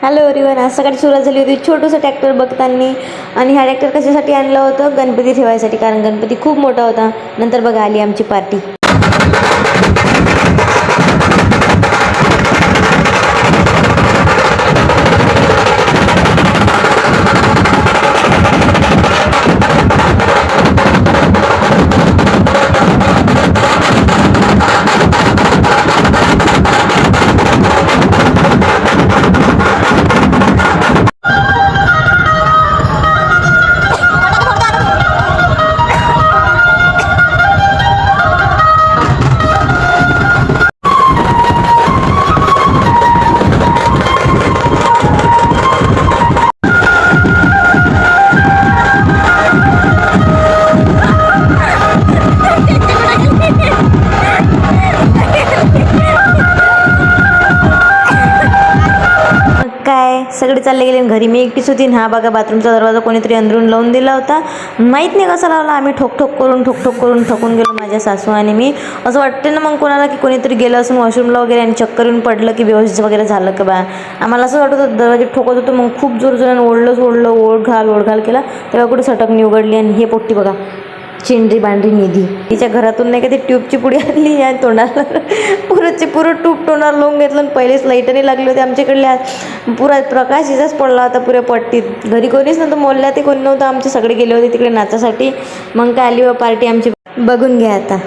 Hello everyone, आज सकाळी सुरुवात झाली होती छोटंसं ट्रॅक्टर बघताना. आणि हा ट्रॅक्टर कशासाठी आणलं होतं? गणपती ठेवायसाठी, कारण गणपती खूप मोठा होता. नंतर बघा आली आमची पार्टी. काय सगळे चालले गेले घरी. मी एकटीच होती. हा बघा, बाथरूमचा दरवाजा कोणीतरी अंदरून लावून दिला होता. माहीत नाही कसा लावला. आम्ही ठोक ठोक करून थकून गेलो, माझ्या सासू आणि मी. असं वाटते ना मग कोणाला की कोणीतरी गेलं असं वॉशरूमला वगैरे आणि चक्कर येऊन पडलं की व्यवस्थित वगैरे झालं का बा. आम्हाला असं वाटत होतं दरवाजे ठोकत होतं. मग खूप जोराने ओढलं ओढ घाल केला, तेव्हा कुठे सटकणी उघडली. आणि हे पोट्टी बघा, चिंडरी बांडरी निधी. तिच्या घरातून नाही का ती ट्यूबची पुडी आणली या तोंडाला पुरं ट्यूब तोंडाला लावून घेतलं. आणि पहिलेच लाईटही लागली होती आमच्याकडल्या. पुरा प्रकाश इथंच पडला होता पुऱ्या पट्टीत. घरी कोणीच नव्हतं, मोहल्ल्यात कोणी नव्हतं. आमचे सगळे गेले होते तिकडे नाचासाठी. मग काय आली पार्टी आमची, बघून घ्या आता.